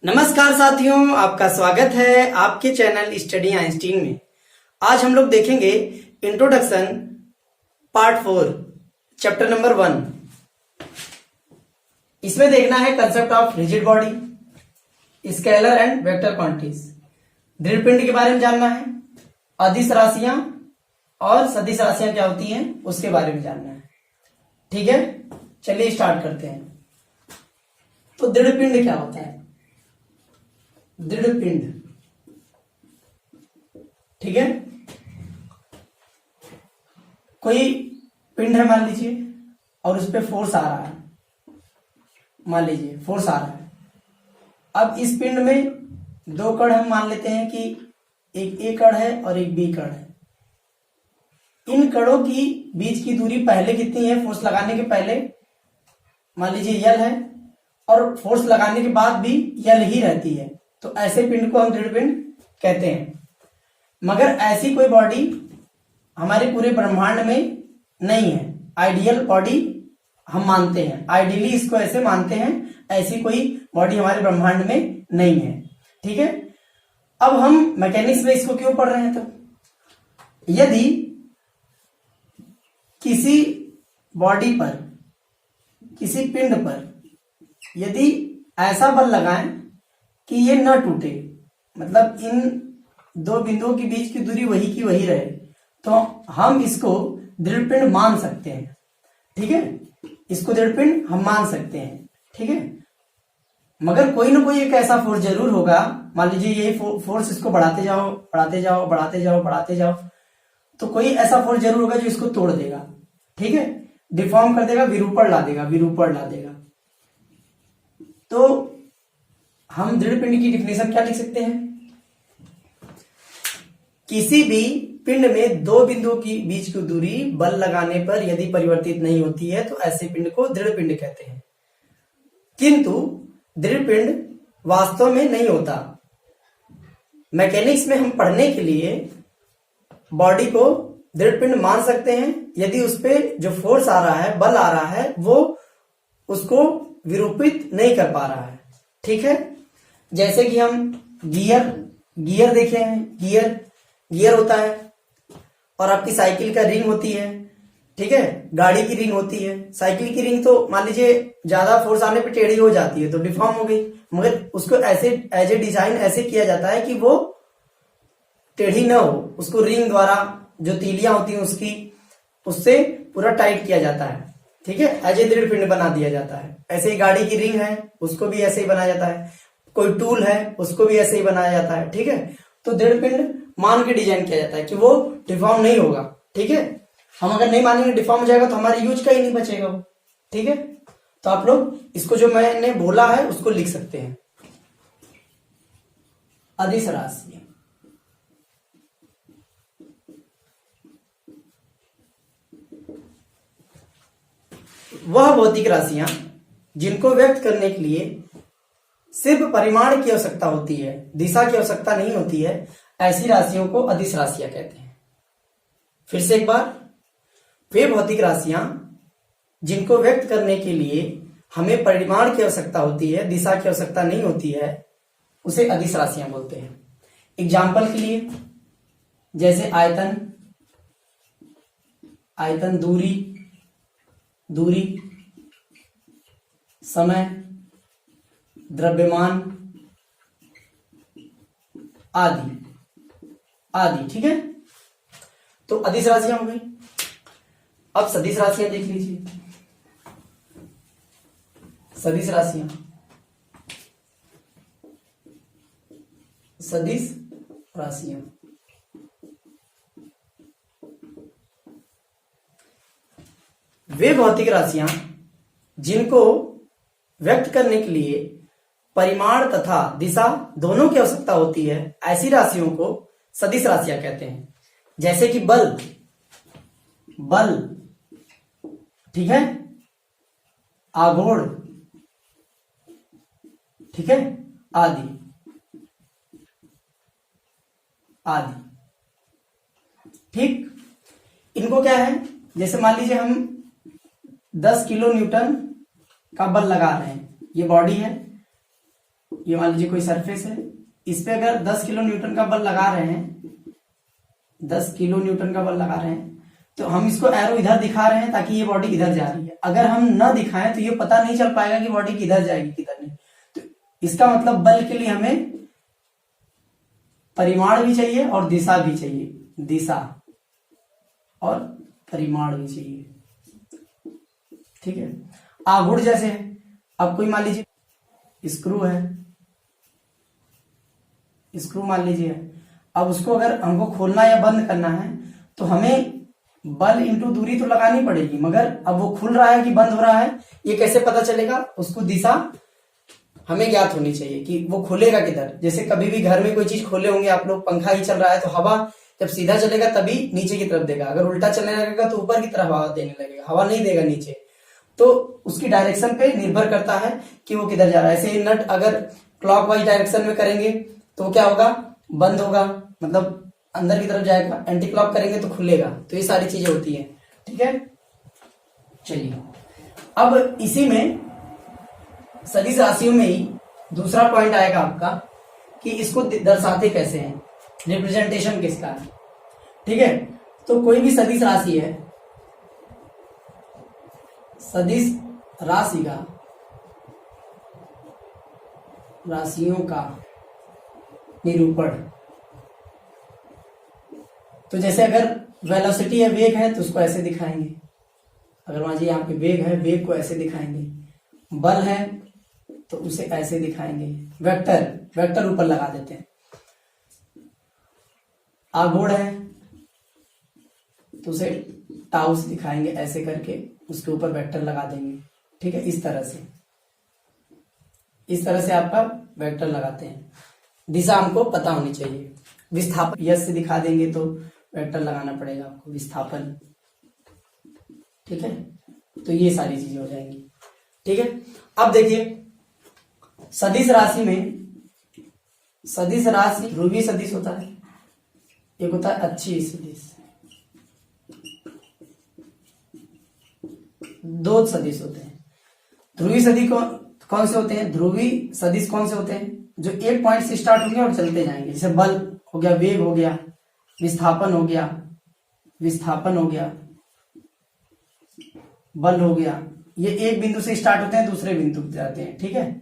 नमस्कार साथियों, आपका स्वागत है आपके चैनल स्टडी आइंस्टीन में। आज हम लोग देखेंगे इंट्रोडक्शन पार्ट 4 चैप्टर नंबर 1। इसमें देखना है concept of rigid body, scalar and vector quantities, दृढ़ पिंड के बारे में जानना है, अदिश राशियां और सदिश राशियां क्या होती हैं उसके बारे में जानना है। ठीक है, चलिए स्टार्ट करते हैं। तो दृढ़ पिंड क्या होता है? दृढ़ पिंड, ठीक है, कोई पिंड है मान लीजिए और उस पर फोर्स आ रहा है, मान लीजिए फोर्स आ रहा है। अब इस पिंड में दो कण हम मान लेते हैं कि एक ए कण है और एक बी कण है। इन कणों की बीच की दूरी पहले कितनी है? फोर्स लगाने के पहले मान लीजिए यल है और फोर्स लगाने के बाद भी यल ही रहती है, तो ऐसे पिंड को हम दृढ़ पिंड कहते हैं। मगर ऐसी कोई बॉडी हमारे पूरे ब्रह्मांड में नहीं है। आइडियल बॉडी हम मानते हैं, आइडियली इसको ऐसे मानते हैं, ऐसी कोई बॉडी हमारे ब्रह्मांड में नहीं है। ठीक है, अब हम मैकेनिक्स में इसको क्यों पढ़ रहे हैं? तो यदि किसी बॉडी पर, किसी पिंड पर यदि ऐसा बल लगाएं कि ये न टूटे, मतलब इन दो बिंदुओं के बीच की दूरी वही की वही रहे, तो हम इसको दृढ़ पिंड मान सकते हैं। ठीक है, इसको दृढ़ पिंड हम मान सकते हैं। ठीक है, मगर कोई ना कोई एक ऐसा फोर्स जरूर होगा, मान लीजिए यही फोर्स इसको बढ़ाते जाओ बढ़ाते जाओ बढ़ाते जाओ बढ़ाते जाओ, तो कोई ऐसा फोर्स जरूर होगा जो इसको तोड़ देगा। ठीक है, डिफॉर्म कर देगा, विरूपण ला देगा, विरूपण ला देगा। तो हम दृढ़ पिंड की डिफिनेशन क्या लिख सकते हैं? किसी भी पिंड में दो बिंदुओं की बीच की दूरी बल लगाने पर यदि परिवर्तित नहीं होती है तो ऐसे पिंड को दृढ़ पिंड कहते हैं। किंतु दृढ़ पिंड वास्तव में नहीं होता। मैकेनिक्स में हम पढ़ने के लिए बॉडी को दृढ़ पिंड मान सकते हैं यदि उस पर जो फोर्स आ रहा है, बल आ रहा है, वो उसको विरूपित नहीं कर पा रहा है। ठीक है, जैसे कि हम गियर देखे हैं, गियर होता है और आपकी साइकिल का रिंग होती है। ठीक है, गाड़ी की रिंग होती है। साइकिल की रिंग तो मान लीजिए ज्यादा फोर्स आने पे टेढ़ी हो जाती है तो डिफॉर्म हो गई, मगर उसको ऐसे एज ए डिजाइन ऐसे किया जाता है कि वो टेढ़ी ना हो। उसको रिंग द्वारा जो तीलियां होती हैं उससे पूरा टाइट किया जाता है। ठीक है, एज ए दृढ़ पिंड बना दिया जाता है। ऐसे ही गाड़ी की रिंग है, उसको भी ऐसे ही बनाया जाता है। कोई टूल है, उसको भी ऐसे ही बनाया जाता है। ठीक है, तो दृढ़ पिंड मान के डिजाइन किया जाता है कि वो डिफॉर्म नहीं होगा। ठीक है, हम अगर नहीं मानेंगे डिफॉर्म हो जाएगा तो हमारे यूज का ही नहीं बचेगा वो। ठीक है, तो आप लोग इसको जो मैंने बोला है उसको लिख सकते हैं। अदिश राशि, वह भौतिक राशियां जिनको व्यक्त करने के लिए सिर्फ परिमाण की आवश्यकता होती है, दिशा की आवश्यकता नहीं होती है, ऐसी राशियों को अदिश राशियां कहते हैं। फिर से एक बार, वे भौतिक राशियां जिनको व्यक्त करने के लिए हमें परिमाण की आवश्यकता होती है, दिशा की आवश्यकता नहीं होती है, उसे अदिश राशियां बोलते हैं। एग्जाम्पल के लिए जैसे आयतन, दूरी, समय, द्रव्यमान आदि। ठीक है, तो अदिश राशियां हो गई। अब सदिश राशियां देख लीजिए। सदिश राशियां वे भौतिक राशियां जिनको व्यक्त करने के लिए परिमाण तथा दिशा दोनों की आवश्यकता होती है, ऐसी राशियों को सदिश राशियां कहते हैं। जैसे कि बल, ठीक है, आघूर्ण, ठीक है, आदि। ठीक, इनको क्या है, जैसे मान लीजिए हम 10 किलो न्यूटन का बल लगा रहे हैं, ये बॉडी है, ये मान लीजिए कोई सरफेस है, इस पे अगर 10 किलो न्यूटन का बल लगा रहे हैं, 10 किलो न्यूटन का बल लगा रहे हैं, तो हम इसको एरो इधर दिखा रहे हैं ताकि ये बॉडी इधर जा रही है। अगर हम न दिखाएं तो ये पता नहीं चल पाएगा कि बॉडी किधर जाएगी किधर नहीं। तो इसका मतलब बल के लिए हमें परिमाण भी चाहिए और दिशा भी चाहिए, दिशा और परिमाण भी चाहिए। ठीक है, आघूर्ण जैसे है, अब कोई मान लीजिए स्क्रू है, स्क्रू मान लीजिए, अब उसको अगर हमको खोलना या बंद करना है तो हमें बल इंटू दूरी तो लगानी पड़ेगी, मगर अब वो खुल रहा है कि बंद हो रहा है ये कैसे पता चलेगा? उसको दिशा हमें ज्ञात होनी चाहिए कि वो खुलेगा किधर। जैसे कभी भी घर में कोई चीज खोले होंगे आप लोग, पंखा ही चल रहा है तो हवा जब सीधा चलेगा तभी नीचे की तरफ देगा, अगर उल्टा चलने लगेगा तो ऊपर की तरफ हवा देने लगेगा, हवा नहीं देगा नीचे। तो उसकी डायरेक्शन पे निर्भर करता है कि वो किधर जा रहा है। ऐसे नट अगर क्लॉकवाइज डायरेक्शन में करेंगे तो क्या होगा? बंद होगा, मतलब अंदर की तरफ जाएगा। एंटी क्लॉक करेंगे तो खुलेगा। तो ये सारी चीजें होती है। ठीक है, चलिए अब इसी में सदिश राशियों में ही दूसरा पॉइंट आएगा आपका कि इसको दर्शाते कैसे हैं, रिप्रेजेंटेशन किसका है। ठीक है, तो कोई भी सदिश राशि है, सदिश राशि का, राशियों का निरूपण, तो जैसे अगर वेलोसिटी है, वेग है, तो उसको ऐसे दिखाएंगे। अगर मान लीजिए यहाँ पे वेग है, वेग को ऐसे दिखाएंगे। बल है तो उसे ऐसे दिखाएंगे। वेक्टर, वेक्टर ऊपर लगा देते हैं। आघूर्ण है तो उसे टाउ से दिखाएंगे, ऐसे करके उसके ऊपर वेक्टर लगा देंगे। ठीक है, इस तरह से, इस तरह से आपका वेक्टर लगाते हैं। दिशा हमको पता होनी चाहिए। विस्थापन यस से दिखा देंगे तो वेक्टर लगाना पड़ेगा आपको, विस्थापन। ठीक है, तो ये सारी चीजें हो जाएंगी। ठीक है, अब देखिए सदिश राशि में, सदिश राशि ध्रुवीय सदिश होता है, एक होता है अच्छी सदिश, दो सदिश होते हैं। ध्रुवीय सदिश कौन से होते हैं? ध्रुवीय सदिश कौन से होते हैं? जो एक पॉइंट से स्टार्ट होंगे और चलते जाएंगे। जैसे बल हो गया, वेग हो गया, विस्थापन हो गया, विस्थापन हो गया, बल हो गया। ये एक बिंदु से स्टार्ट होते हैं, दूसरे बिंदु पे जाते हैं। ठीक है,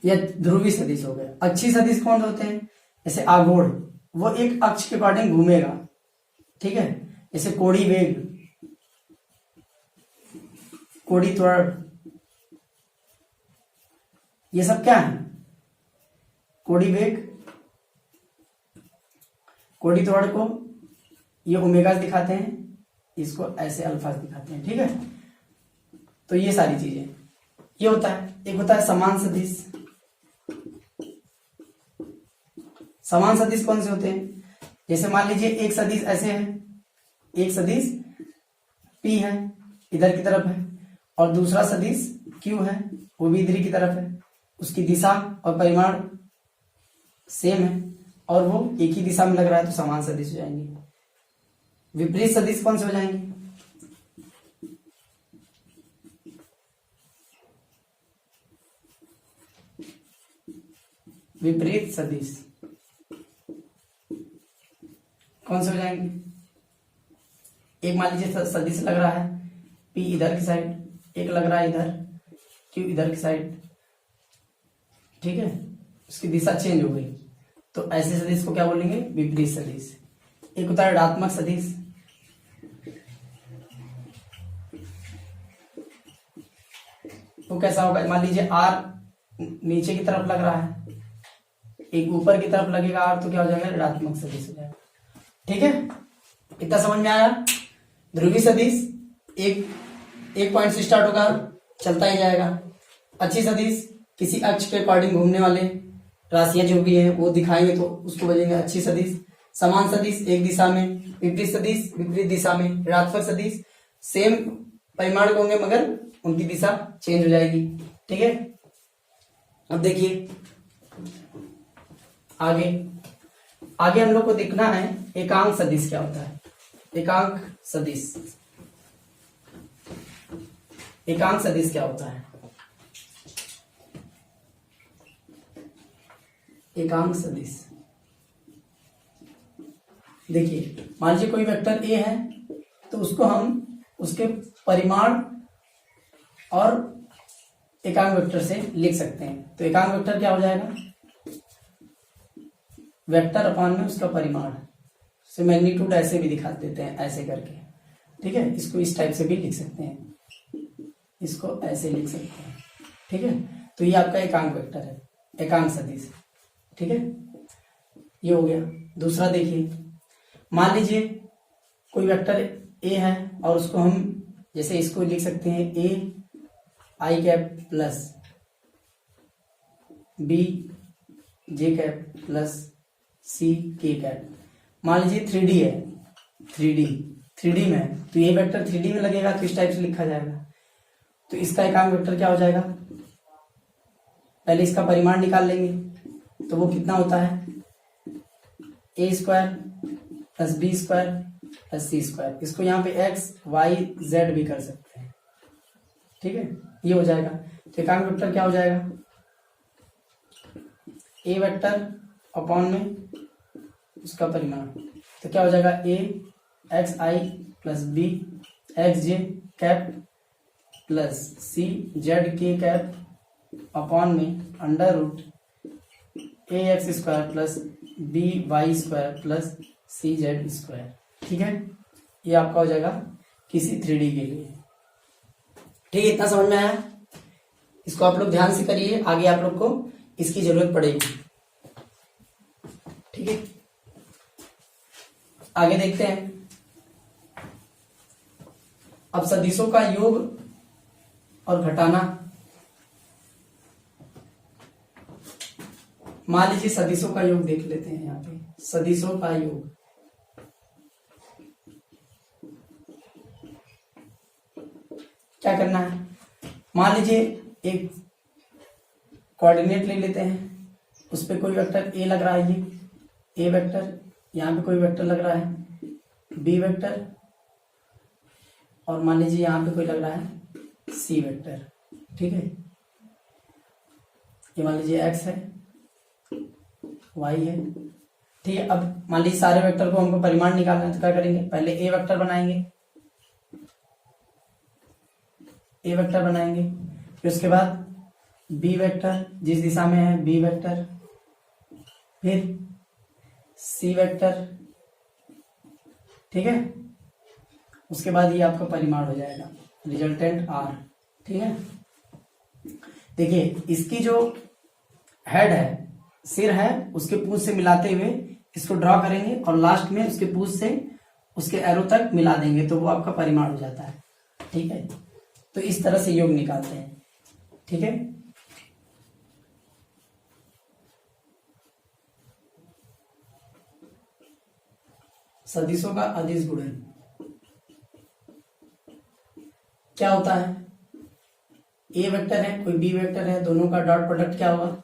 ये ध्रुवीय सदिश हो गए। अच्छी सदिश कौन होते हैं? जैसे आघूर्ण, वो एक अक्ष के अकॉर्डिंग घूमेगा। ठीक है, जैसे कोणीय वेग, कोणीय त्वरण, ये सब क्या है? कोणीय वेग, कोणीय त्वरण को ये ओमेगा दिखाते हैं, इसको ऐसे अल्फा दिखाते हैं। ठीक है, तो ये सारी चीजें ये होता है। एक होता है समान सदिश। समान सदिश कौन से होते हैं? जैसे मान लीजिए एक सदिश ऐसे है, एक सदिश P है, इधर की तरफ है, और दूसरा सदिश Q है, वो भी इधर की तरफ है। उसकी दिशा और परिमाण सेम है और वो एक ही दिशा में लग रहा है, तो समान सदिश हो जाएंगे। विपरीत सदिश कौन से हो जाएंगे? विपरीत सदिश कौन से हो जाएंगे? एक मान लीजिए सदिश लग रहा है P इधर की साइड, एक लग रहा है इधर Q इधर की साइड। ठीक है, उसकी दिशा चेंज हो गई, तो ऐसे सदिश को क्या बोलेंगे? विपरीत सदिश। एक होता है ऋणात्मक सदिश। वो कैसा होगा? मान लीजिए R नीचे की तरफ लग रहा है, एक ऊपर की तरफ लगेगा R, तो क्या हो जाएगा? ऋणात्मक सदिश हो जाएगा। ठीक है, इतना समझ में आया? ध्रुवीय सदिश एक पॉइंट से स्टार्ट होगा, चलता ही जाएगा। अच्छी सदिश किसी अक्ष के अकॉर्डिंग घूमने वाले राशियां जो भी है वो दिखाएंगे, तो उसको बोलेंगे अच्छी सदिश। समान सदिश एक दिशा में, विपरीत सदिश विपरीत दिशा में, ऋणात्मक सदिश सेम परिमाण के होंगे मगर उनकी दिशा चेंज हो जाएगी। ठीक है, अब देखिए आगे आगे हम लोग को देखना है एकांक सदिश क्या होता है। एकांक सदिश, एकांक सदिश क्या होता है? एकांक सदिश। देखिए मान लीजिए कोई वेक्टर ए है तो उसको हम उसके परिमाण और एकांक वेक्टर से लिख सकते हैं। तो एकांक वेक्टर क्या हो जाएगा, वेक्टर अपॉन में उसका परिमाण से मैग्नीट्यूड ऐसे भी दिखा देते हैं ऐसे करके, ठीक है। इसको इस टाइप से भी लिख सकते हैं, इसको ऐसे लिख सकते हैं, ठीक है। तो ये आपका एकांक वेक्टर है, एकांक सदिश, ठीक है। ये हो गया। दूसरा देखिए, मान लीजिए कोई वेक्टर ए है और उसको हम जैसे इसको लिख सकते हैं A I cap plus B J cap plus C K cap. मान लीजिए 3D है, 3D में है, तो ये वेक्टर 3D में लगेगा तो इस टाइप से लिखा जाएगा। तो इसका एकांक वेक्टर क्या हो जाएगा, पहले इसका परिमाण निकाल लेंगे तो वो कितना होता है, A square plus B square plus C square. इसको यहाँ पे एक्स वाई जेड भी कर सकते हैं, ठीक है। ये हो जाएगा। तो एकांक वेक्टर क्या हो जाएगा, ए वेक्टर अपॉन में उसका परिमाण, तो क्या हो जाएगा A X I plus B X J cap plus C Z K cap upon में under root A X square plus B Y square plus C Z square, ठीक है। ये आपका हो जाएगा किसी 3D के लिए, ठीक है। इतना समझ में आया, इसको आप लोग ध्यान से करिए, आगे आप लोग को इसकी जरूरत पड़ेगी, ठीक है। आगे देखते हैं। अब सदिशों का योग और घटाना। मान लीजिए सदिशों का योग देख लेते हैं। यहाँ पे सदिशों का योग, क्या करना है, मान लीजिए एक कोऑर्डिनेट ले लेते हैं, उस पर कोई वेक्टर ए लग रहा है, ये ए वेक्टर, यहाँ पे कोई वेक्टर लग रहा है बी वेक्टर, और मान लीजिए यहाँ पे कोई लग रहा है सी वेक्टर, ठीक है। ये मान लीजिए एक्स है, वाई है, ठीक है। अब मान लीजिए सारे वेक्टर को हमको परिमाण निकालना है, तो क्या करेंगे, पहले ए वेक्टर बनाएंगे, ए वेक्टर बनाएंगे, फिर उसके बाद बी वेक्टर जिस दिशा में है बी वेक्टर, फिर सी वेक्टर, ठीक है। उसके बाद ये आपका परिमाण हो जाएगा रिजल्टेंट आर, ठीक है। देखिए इसकी जो हेड है, सिर है, उसके पूंछ से मिलाते हुए इसको ड्रॉ करेंगे और लास्ट में उसके पूंछ से उसके एरो तक मिला देंगे तो वो आपका परिमाण हो जाता है, ठीक है। तो इस तरह से योग निकालते हैं, ठीक है। सदिशों का अदिश गुणन क्या होता है, ए वेक्टर है, कोई बी वेक्टर है, दोनों का डॉट प्रोडक्ट क्या होगा,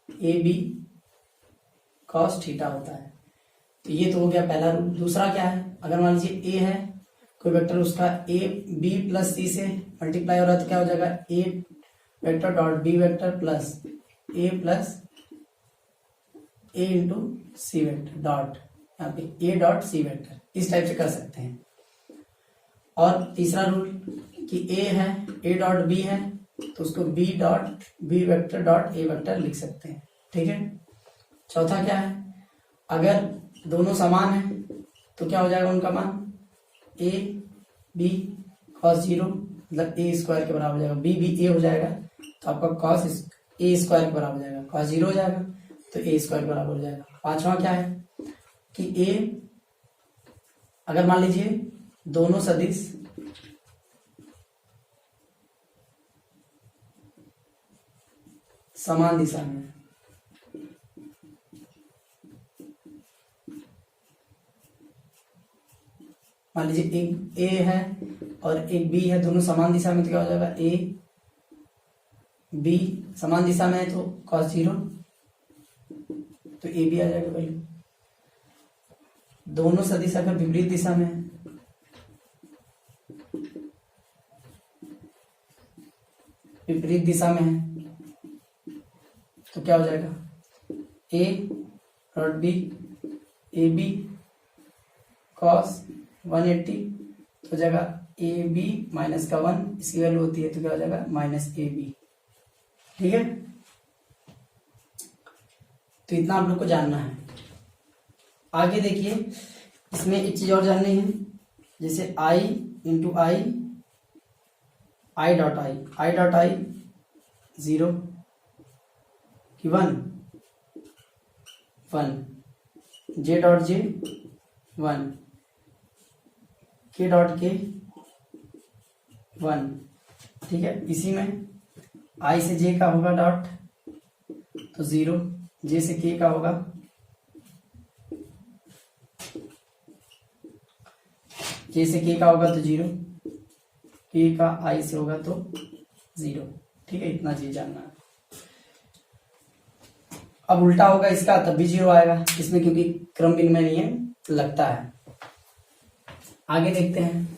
ए बी कॉस थीटा होता है। तो ये तो हो गया पहला रूल। दूसरा क्या है, अगर मान लीजिए ए है कोई वेक्टर, उसका ए बी प्लस सी से मल्टीप्लाई हो रहा है तो क्या हो जाएगा, A vector dot B vector plus A into C vector dot, यहाँ पे ए डॉट सी वेक्टर, इस टाइप से कर सकते हैं। और तीसरा रूल कि ए है, ए डॉट बी है, तो उसको B dot B vector dot A vector लिख सकते हैं, ठीक है। चौथा क्या है, अगर दोनों समान है तो क्या हो जाएगा उनका मान, ए बी कॉस जीरो मतलब ए स्क्वायर के बराबर हो जाएगा, बी ए हो जाएगा तो आपका कॉस ए स्क्वायर के बराबर हो जाएगा, कॉस जीरो हो जाएगा तो ए स्क्वायर के बराबर हो जाएगा। पांचवा क्या है कि ए, अगर मान लीजिए दोनों सदिश समान दिशा में, मान लीजिए एक ए है और एक बी है, दोनों समान दिशा में, तो क्या हो जाएगा, ए बी समान दिशा में है तो कॉस जीरो, तो ए बी आ जाएगा वैल्यू। दोनों सदिश अगर विपरीत दिशा में है, विपरीत दिशा में है तो क्या हो जाएगा, A dot B A B cos 180 तो हो जाएगा ए बी माइनस का 1, इसकी वैल्यू होती है तो क्या हो जाएगा माइनस ए बी। ठीक है, तो इतना आप लोग को जानना है। आगे देखिए, इसमें एक चीज और जाननी है, जैसे आई इंटू आई डॉट आई 0 कि 1 जे डॉट जे 1 के डॉट के 1। ठीक है, इसी में आई से जे का होगा डॉट तो 0, जे से के का होगा जे से के का होगा तो 0, के का आई से होगा तो 0। ठीक है, इतना चीज जानना है। अब उल्टा होगा इसका तब भी 0 आएगा इसमें, क्योंकि क्रम विनिमय नियम लगता है। आगे देखते हैं,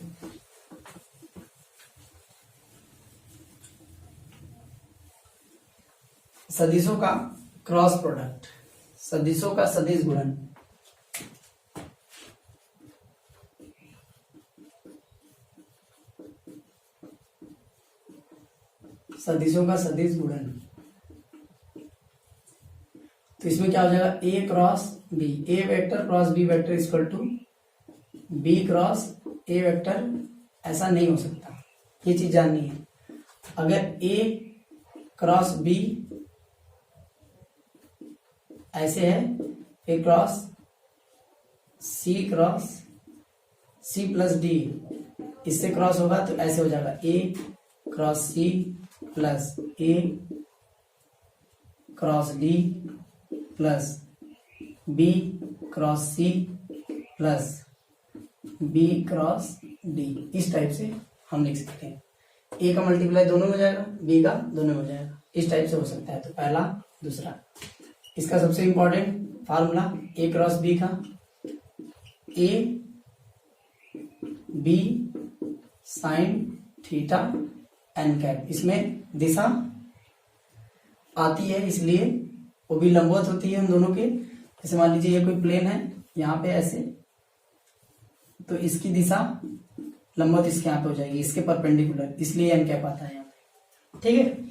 सदिशों का क्रॉस प्रोडक्ट, सदिशों का सदिश गुणन। सदिशों का सदिश गुणन, तो इसमें क्या हो जाएगा A cross B, A vector cross B vector equal to B cross A vector. ऐसा नहीं हो सकता, ये चीज जाननी है। अगर ए क्रॉस बी ऐसे है, A cross C plus D, इससे क्रॉस होगा तो ऐसे हो जाएगा A cross C plus A cross D plus B cross C plus B cross D. इस टाइप से हम लिख सकते हैं। ए का मल्टीप्लाई दोनों में हो जाएगा, बी का दोनों में हो जाएगा, इस टाइप से हो सकता है। तो पहला दूसरा, इसका सबसे important formula A cross B का, A B sine theta n cap. इसमें दिशा आती है इसलिए वो भी लंबवत होती है उन दोनों के। जैसे मान लीजिए ये कोई प्लेन है यहाँ पे ऐसे, तो इसकी दिशा लंबवत इसके यहाँ पे हो जाएगी, इसके परपेंडिकुलर, इसलिए एन कैप आता है यहाँ पे। ठीक है।